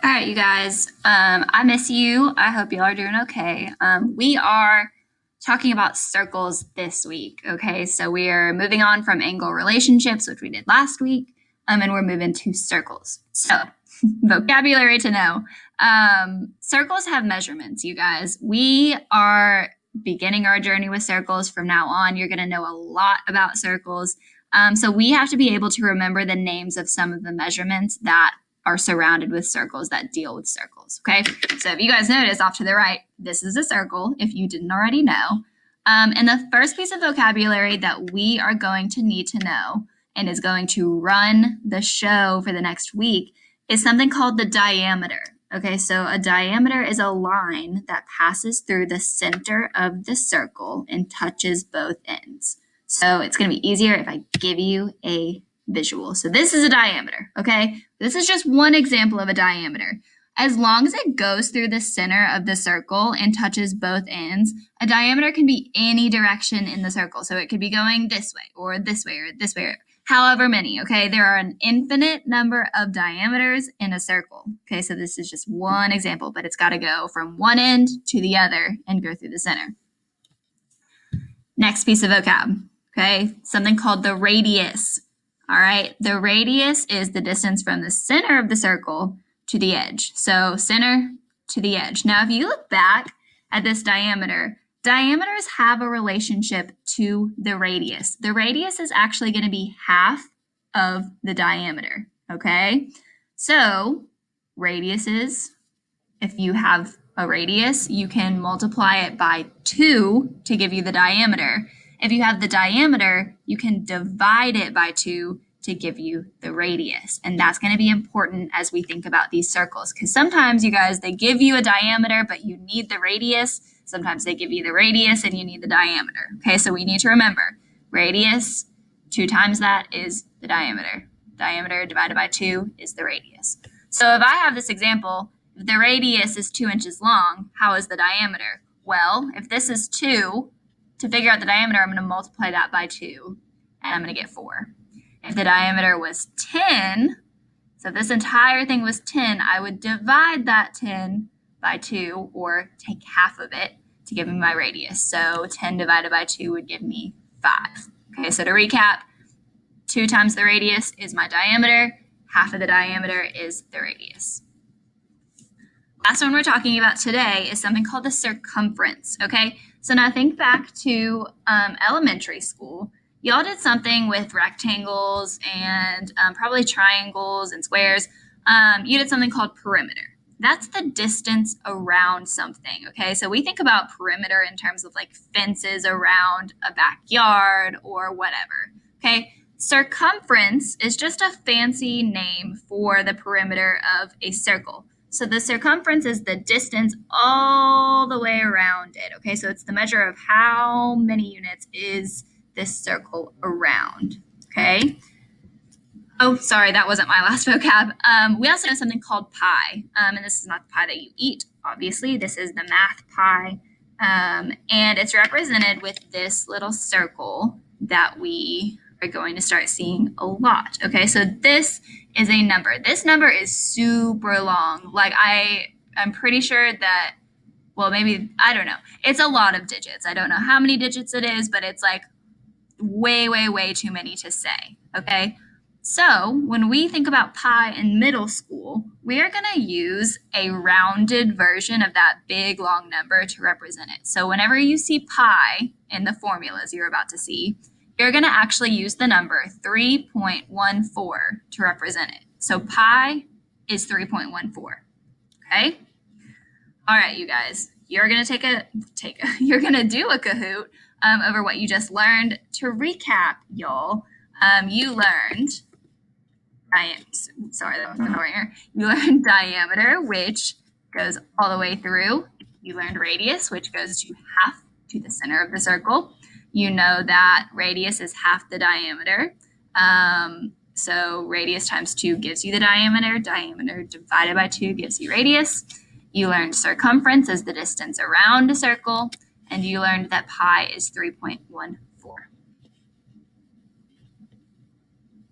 All right, you guys. I miss you. I hope y'all are doing okay. We are talking about circles this week. Okay, so we are moving on from angle relationships, which we did last week, and we're moving to circles. So, vocabulary to know. Circles have measurements, you guys. We are beginning our journey with circles. From now on, you're going to know a lot about circles. So we have to be able to remember the names of some of the measurements that are surrounded with circles that deal with circles. Okay, so if you guys notice off to the right, this is a circle, if you didn't already know. And the first piece of vocabulary that we are going to need to know and is going to run the show for the next week is something called the diameter. Okay, so a diameter is a line that passes through the center of the circle and touches both ends. So it's going to be easier if I give you a visual. So this is a diameter, okay? This is just one example of a diameter. As long as it goes through the center of the circle and touches both ends, a diameter can be any direction in the circle. So it could be going this way or this way or this way, or however many, okay? There are an infinite number of diameters in a circle, okay? So this is just one example, but it's got to go from one end to the other and go through the center. Next piece of vocab, okay? Something called the radius. All right, the radius is the distance from the center of the circle to the edge. So center to the edge. Now, if you look back at this diameter, diameters have a relationship to the radius. The radius is actually going to be half of the diameter, okay? So radiuses, if you have a radius, you can multiply it by 2 to give you the diameter. If you have the diameter, you can divide it by 2 to give you the radius. And that's going to be important as we think about these circles, because sometimes, you guys, they give you a diameter, but you need the radius. Sometimes they give you the radius and you need the diameter. Okay, so we need to remember radius, 2 times that is the diameter. Diameter divided by 2 is the radius. So if I have this example, if the radius is 2 inches long, how is the diameter? Well, if this is 2, to figure out the diameter, I'm going to multiply that by 2, and I'm going to get 4. If the diameter was 10, so if this entire thing was 10, I would divide that 10 by 2, or take half of it to give me my radius. So 10 divided by 2 would give me 5. Okay, so to recap, 2 times the radius is my diameter, half of the diameter is the radius. Last one we're talking about today is something called the circumference, okay? So now think back to elementary school. Y'all did something with rectangles and probably triangles and squares. You did something called perimeter. That's the distance around something, okay? So we think about perimeter in terms of like fences around a backyard or whatever, okay? Circumference is just a fancy name for the perimeter of a circle. So the circumference is the distance all the way around it, okay? So it's the measure of how many units is this circle around, okay? Oh, sorry, that wasn't my last vocab. We also know something called pi, and this is not the pie that you eat, obviously. This is the math pi, and it's represented with this little circle that we are going to start seeing a lot, okay? So this is a number. This number is super long. Like I'm pretty sure that, well, maybe, I don't know. It's a lot of digits. I don't know how many digits it is, but it's like way, way, way too many to say, okay? So when we think about pi in middle school, we are going to use a rounded version of that big, long number to represent it. So whenever you see pi in the formulas you're about to see, you're going to actually use the number 3.14 to represent it. So pi is 3.14, okay? All right, you guys, you're going to you're going to do a Kahoot over what you just learned. To recap, y'all, you learned, sorry, that was the ringer. You learned diameter, which goes all the way through. You learned radius, which goes to half to the center of the circle. You know that radius is half the diameter. So radius times 2 gives you the diameter. Diameter divided by 2 gives you radius. You learned circumference as the distance around a circle. And you learned that pi is 3.14.